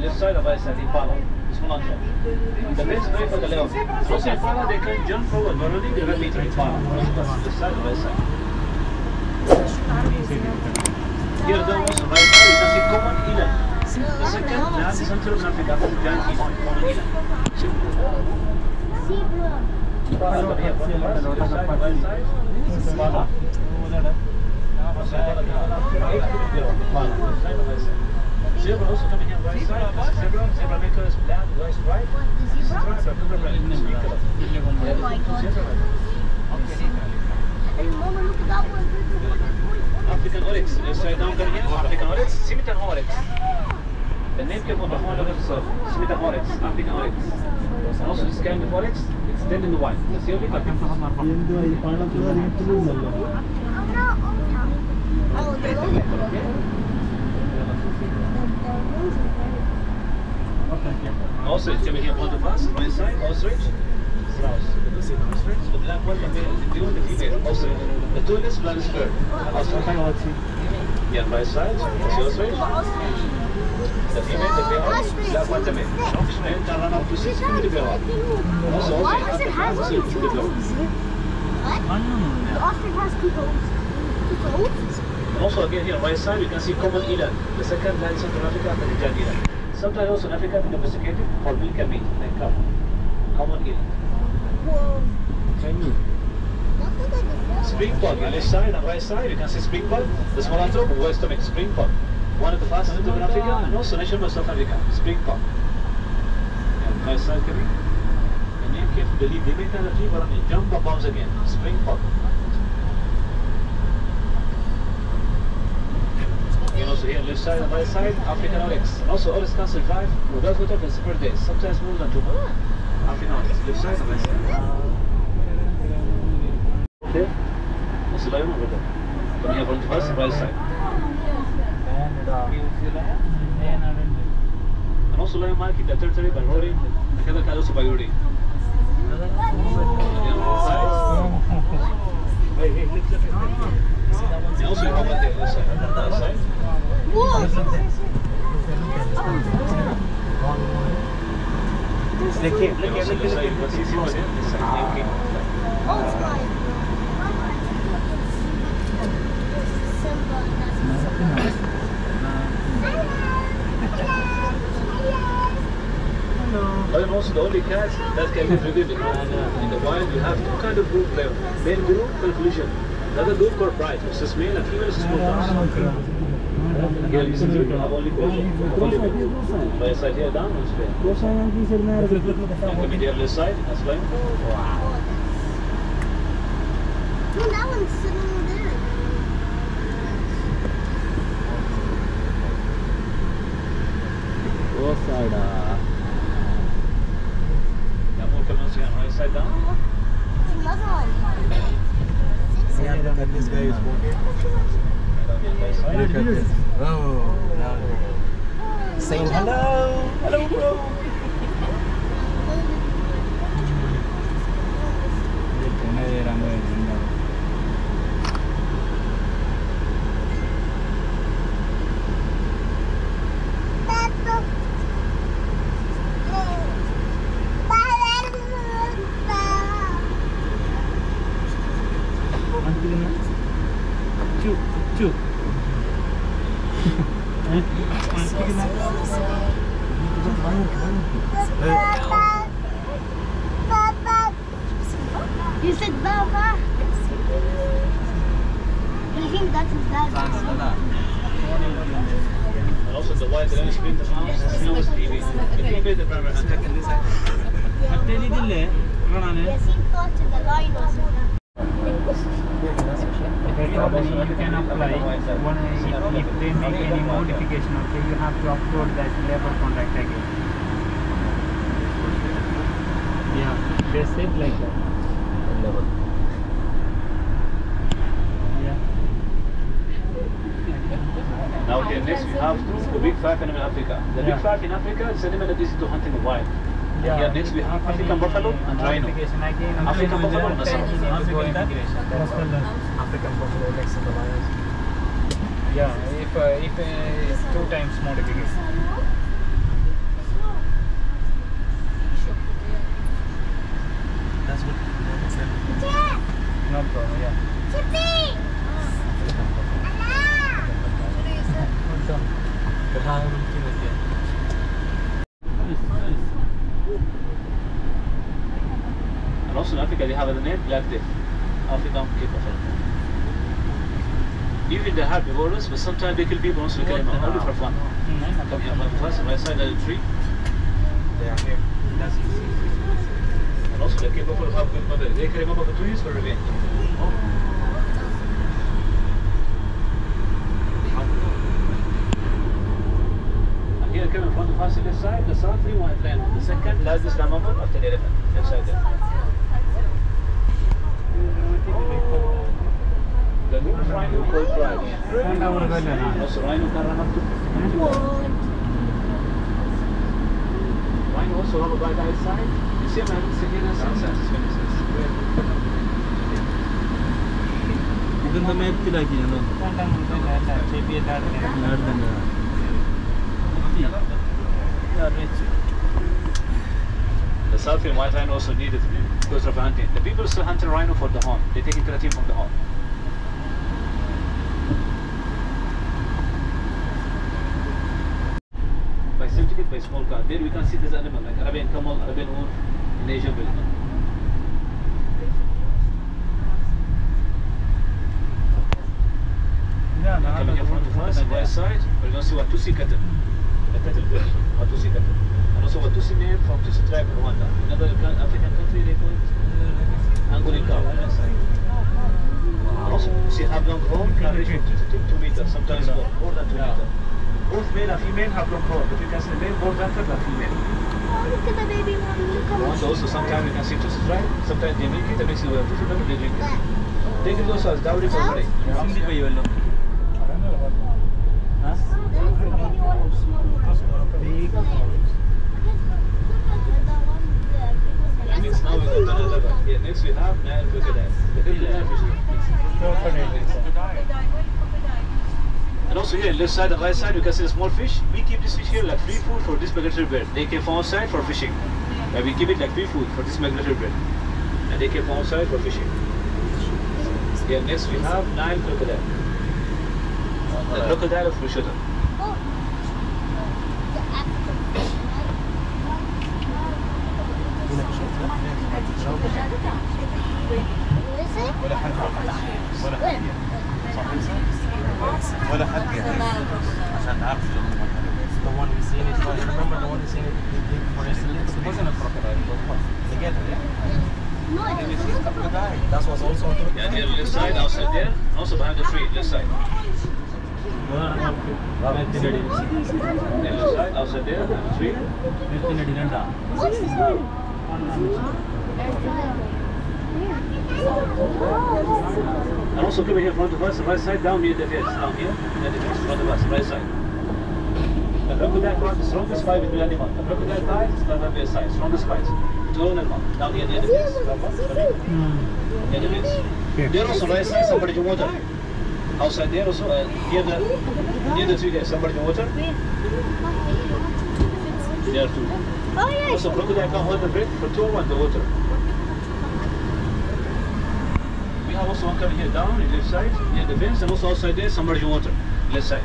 left side of right side, Impala. Small antelope. The best way for the leopard. Also Impala, they can jump forward, but running they will meet Impala. Left side of right side. Here down also right side, you can see common eland. The second largest antelope in Africa is giant eland, common eland. Zebra also coming here right side. Zebra makers black, white, white. Oh my god. And Mama, look at that one. African oryx. Let's try down there again. African oryx. Scimitar oryx. The name came from the horn of itself. Scimitar oryx. African oryx. And also this kind of oryx, it's dead in the wild. That's the only type. Also, it's coming here on the bus, right side, ostrich, strauss. The black one, the male, the blue, the female. Also, the tallest black is bird. Yeah, right side, that's the ostrich. The female, the male, black one, the male. Male can run up to 6 feet to the male. Also, the black is the blue. What? The ostrich has two toes. Also, again here, right side, you can see common eland. The second land Central Africa after the giant eland. Sometimes also in Africa, they domesticated for milk and meat, like cow. Common eland. Whoa. Spring pug, on left side and right side, you can see spring pug. The small antelope, west stomach, spring pug. One of the fastest antelope in Africa, and also national of South Africa, spring pug. And right side coming. And name came from the leaf. They make kind of tree, but they jump up bombs again. Spring pug. And also here, left side and right side, African oryx. And also oryx can survive without water for several days, sometimes more than 2 months. African oryx, left side and right side. There, there's a lion over there. From here, from the first, right side. And also lion marking the territory by roaring, and the other kind also by roaring. And also you have one there, left side. Right side. Whoa! Look here, look here, look here. What's easy over there? This side. Oh, it's fine. But also the only cat that can be breeded in the wild, you have 2 kinds of group there. Male group, conclusion. The other group called pride, which is male and female is small dogs. Here you see you have only both. Right side here down, one straight. And coming here left side, that's fine. Wow. Oh, that one's sitting over there. Both side. Right side down. Another one. Yeah, look at this guy who's walking. Look at this. Oh, now saying hello. Hello, bro. Chu. You said Baba. I think that's his dad. And also the white line screen, the mouse, the snow is TV. The female, the primary hunter. Yes, he thought the lion was You can apply one if they make any modification. Okay, you have to upload that labor contract again. Yeah, they said like that. Yeah. Now here next we have the big 5 animal in Africa. The big 5 in Africa is animal that is to hunt in the wild. Yeah. Here next we have African buffalo and rhino. African buffalo and African buffalo next to the lions. Yeah, if 2 times modification. And also in Africa they have a name, Black Death, African Cape Buffalo. Even they have herbivores, but sometimes they kill people also kill them only for fun. Come here, one first, right side of the tree. They are here. And also the Cape Buffalo have good mother. They carry mama for 2 years for revenge. And here come in front of us on this side, the Safari white lion, the second largest mammal after the elephant. Left side there. The new rhino called pride. Also rhino can run up to. Rhino also have a bad eyesight. You see a man sitting in the sunset finishes. Even the map tilaki, you know. The Safari white rhino also needed because of hunting. The people still hunt a rhino for the horn. They take keratin from the horn. By certificate, by small car. There we can see this animal like Arabian camel, Arabian wolf, in Asian building. Coming here front of us, right side, we're going to see Watusi cattle. The cattle bird, Watusi cattle. And also Watusi name from this tribe in Rwanda. Another African country they call it Angolin cow. And also, see have long horn, can reach 2 meters, sometimes more than 2 meters. Both male and female have long horn, but you can see the male more darker than female. Oh, look at the baby one. And also sometimes you can see two tribe, sometimes they milk it, and mix it with different they drink it. Take it also as dowry for wedding. Next now we go to another one. Here next we have Nile crocodile. The crocodile fish. And also here left side and right side you can see the small fish. We keep this fish here like free food for this migratory bird. They came from outside for fishing. And we keep it like free food for this migratory bird. And they came from outside for fishing. Here next we have Nile crocodile. The crocodile of Lushoto. ولا حد عشان نعرف the one we seen it. Remember the one we seen it big forest? It wasn't a crocodile, it was what? Alligator, yeah? No, it was a crocodile. That was also a crocodile. Yeah, here left side, outside there, also behind the tree, left side. Left side, outside there, behind the tree. What's this one? And also come here in front of us, right side, down near the fence, down here, near the fence, in front of us, right side. The crocodile part is the strongest fight between animals. The crocodile fight is the best side, strongest fight. It's all animal. Down here near the fence, near the fence. There also right side, somebody in water. Outside there also, near the tree there, somebody in water. There too. Oh, yeah. Also crocodile can hold the breath for 2 hours in the water. We have also one coming here down in left side, near the fence, and also outside there, submerged water, left side.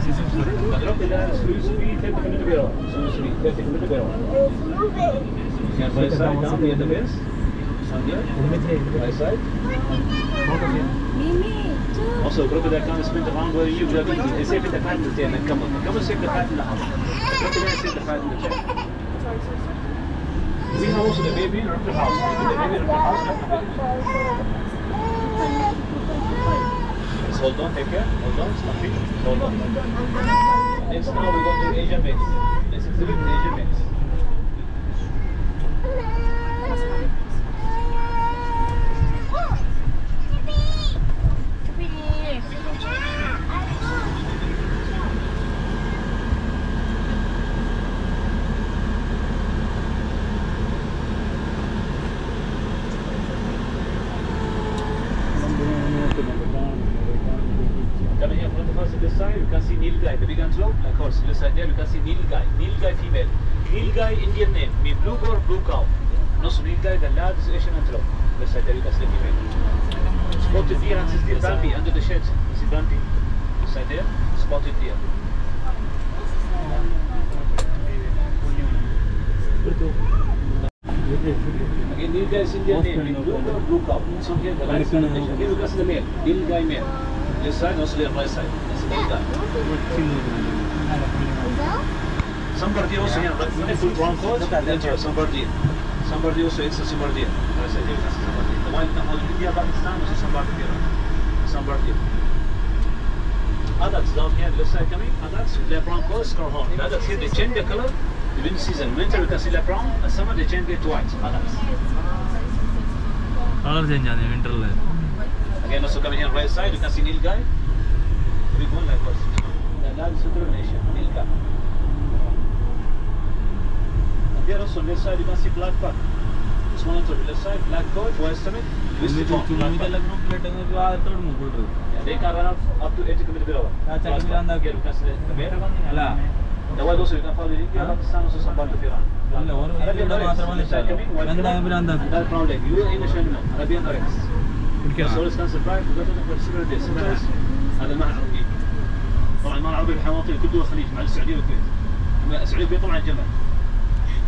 The crocodile is supposed to be 30 minutes ago. Supposed to be 30 minutes ago. Here, right side, down near the fence. Down here, right side. Also, crocodile can spin around where you go. They save the fat in the tail and come on. Come and save the fat in the house. The crocodile save the fat in the tail. We have also the baby in the house. The baby in the house. Just hold on, take care. Hold on, stop it. Hold on. Next now we go to Asian mix. Let's exhibit the Asian mix. Coming here in front of us on this side, you can see Nilgai, the big antelope, like horse. This side there, you can see Nilgai. Nilgai female. Nilgai Indian name, mean blue boar, blue cow. And also Nilgai, the largest Asian antelope. This side there, you can see the female. Spotted deer and deer, Bambi under the sheds. You see Bambi? This side there, spotted deer. Indian name, blue cow. So here the right side. Here you can see the male, Nilgai male. Left side, also the right side. That's the Nilgai. Somebody also here, like full brown coat. Somebody also it's a somebody. Right side, here you can see somebody. The one in India, Pakistan, also somebody here. Somebody. Adults down here, left side coming. Adults with their brown coats, crown horn. The adults here they change their color. The winter season, winter you can see the brown. And summer they change it to white. Adults. Color change on the winter. Again, also coming here right side, you can see Nilgai. We go like this. The large southern nation, Nilgai. And here also left side, you can see black buck. Small to the left side, black coat, white stomach, twisted form. They can run up to 80 km per hour. Here you can see the male. The white also you can follow in India, Pakistan, also some part of Iran. Arabian Emirates, left side coming, white and that brown leg. You in the Shannon, Arabian Emirates. So it's considered pride for several days. هذا الماء العربي. طبعا الماء العربي الحواطين كل دول الخليج مع السعوديه والكويت. السعوديه والكويت طبعا الجمل.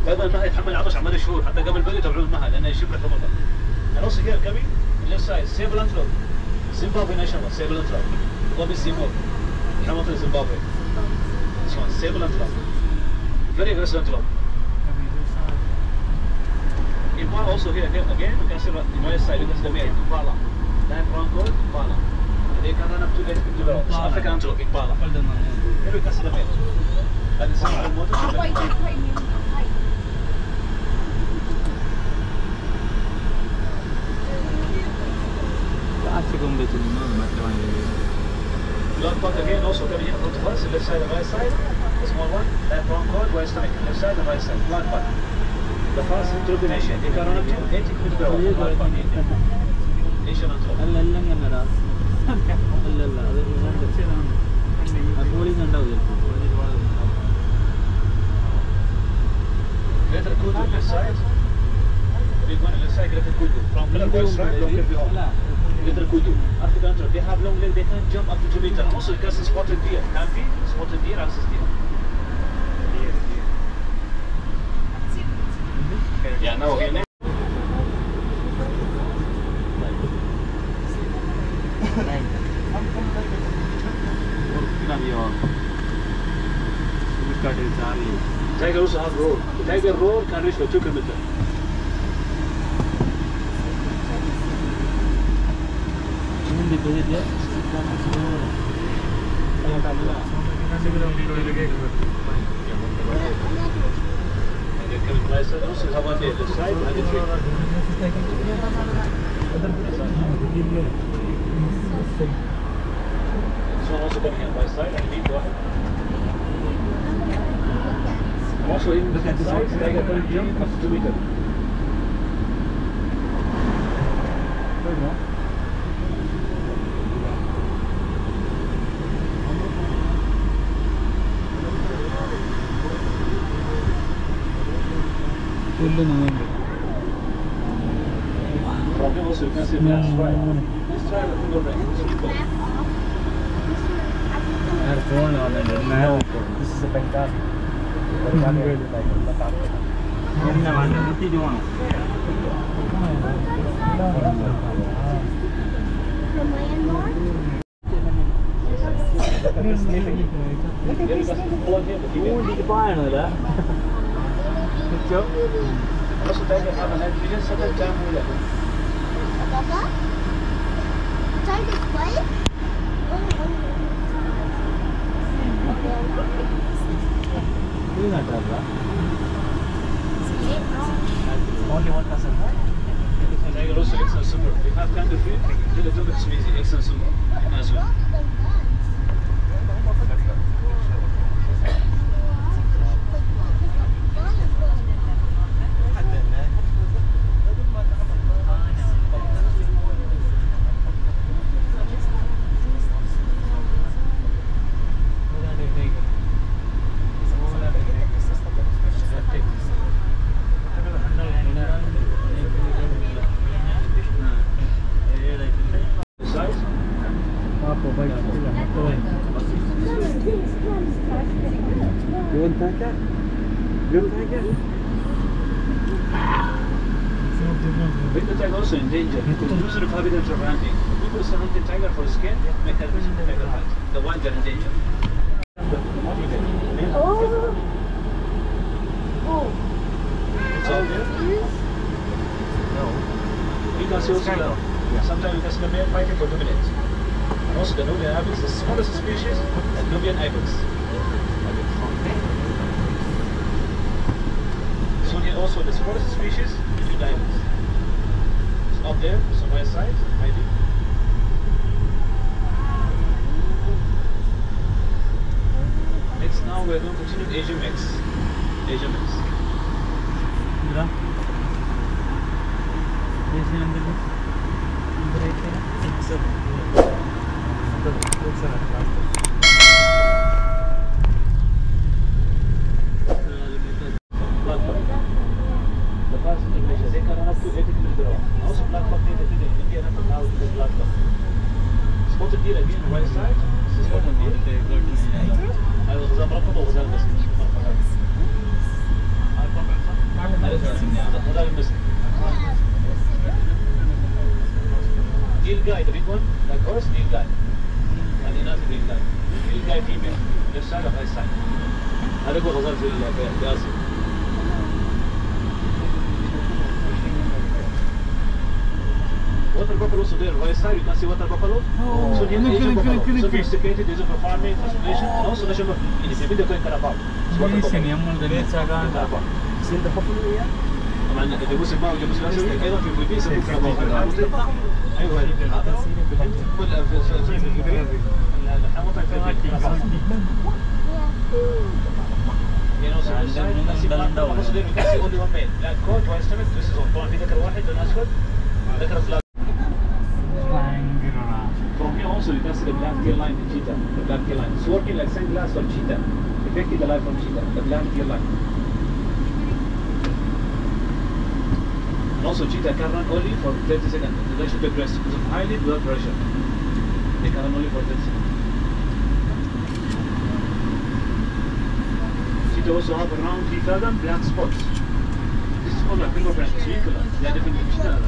فهذا الماء يتحمل العطش عمال شهور حتى قبل البلد يتبعون الماء لانه يشبه الرمضان. النص here coming left side Sable Antelope. Zimbabwe national Sable Antelope. Bobby Seymour. حواطين Zimbabwe. This one Sable Antelope. Very aggressive antelope. Impala also here again you can see the right side you can see the male Impala. That brown coat Impala. They can run up to 8 km per hour. It's African antelope Impala. Here you can see the male. And it's a motor. Blood pot again also coming in front of us, left side and right side. The small one, that brown coat, white stomach, left side and right side. Blood pot. The first turbination, they can run up to 80 km per hour. Blood pot. Asian antelope. Greater kudu left side. Big one left side, greater kudu. From color white stripe, long curvy horn. Greater kudu. African antelope, they have long legs, they can jump up to 2 meters. Also, you can see spotted deer. Canopy, spotted deer, access deer. Yeah, no, here next. Tiger also have road. The tiger road can reach for 2 kilometers. Also have one day left side and the tree. This one also coming on my side and lead one. Also in the side, tiger can jump up to 2 meters. Problem also you can see the stripe. This stripe is not right. This is a Bengal. Also tiger have an intelligence certain time we let Papa? Tiger's quiet? Only one person, right? tiger also excellent super. We have kind of food, a little bit squeezy, excellent super as well. You want tiger? You want tiger? With the tiger also in danger. Losing of habitat of hunting. People still hunting tiger for skin, make her vision the tiger hunt. The ones that are in danger. Oh. Oh. It's all there. You can see also the, sometimes you can see the male fighting for 2 minutes. And also the Nubian ibex, the smallest species, the Nubian ibex. So here also the smallest species, the Nubian ibex. It's up there, so by side, maybe. Next now we're going to continue with Asian mix. Asian mix. Spotted deer again, right side. This is spotted deer. Deal guy, the big one, like horse, deal guy. And another deal guy. Deal guy female, left side or right side. هذا هو غزال في آسيا. Water buffalo also there, right side, you can see water buffalo. So here Asian buffalo, sophisticated, used for farming, conservation, and also national in the middle going Carabao. So water buffalo. See the buffalo here? طبعا الجاموس الماء والجاموس الاسود ايضا في فلبين يسموه كراباو. ايوه الحموطه في كراباو. You know, so this side, you can see black buffalo, also there you can see only one male. Black coat, white stomach, this is all. طبعا في ذكر واحد لون اسود، ذكر فلاج. From here also you can see the black tail line in cheetah. The black tail line. It's working like sunglass for cheetah. Effective the light from cheetah. The black tail line. And also cheetah can run only for 30 seconds. They should be aggressive because of high blood pressure. They can run only for 30 seconds. Cheetah also have around 3,000 black spots. This is called a fingerprint. So you can they are different from cheetah.